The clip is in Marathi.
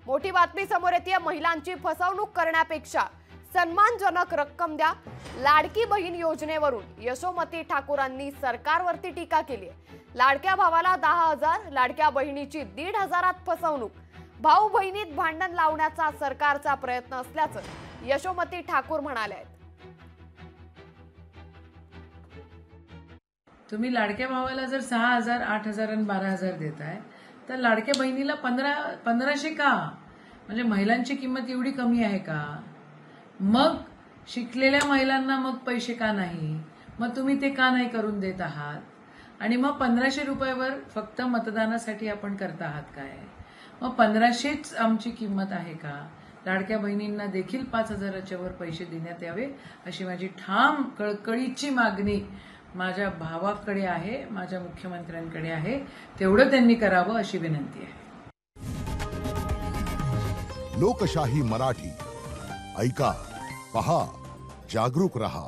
मोठी बातमी समोर येते। महिलांची फसवणूक करण्यापेक्षा सन्मानजनक रक्कम द्या। लाडकी बहीण योजनेवरून यशोमती ठाकूरांनी सरकारवरती टीका केली आहे। लाडक्या भावाला 10,000, लाडक्या बहिणीची 1,500त फसवणूक। भाऊ बहिणीत भांडण लावण्याचा सरकारचा प्रयत्न असल्याचं यशोमती ठाकूर म्हणाल्या आहेत। तुम्ही लाडक्या भावाला जर 6,000, 8,000 आणि 12,000 देताय तर लाडक्या बहिणीला 1500 का? म्हणजे महिलांची किंमत एवढी कमी आहे का? मग शिकलेल्या महिलांना मग पैसे का नाही? मग तुम्ही ते का नाही करून देत आहात? आणि मग 1500 रुपयावर फक्त मतदानासाठी आपण करत आहात काय? मग 1500च आमची किंमत आहे का? लाडक्या बहिणींना देखील 5,000च्या वर पैसे देण्यात यावे अशी माझी ठाम कळकळीची मागणी माझ्या भावाकडे आहे, माझ्या मुख्यमंत्र्यांकडे आहे। तेवढं त्यांनी करावं अशी विनंती आहे। लोकशाही मराठी ऐका, पहा, जागरूक रहा।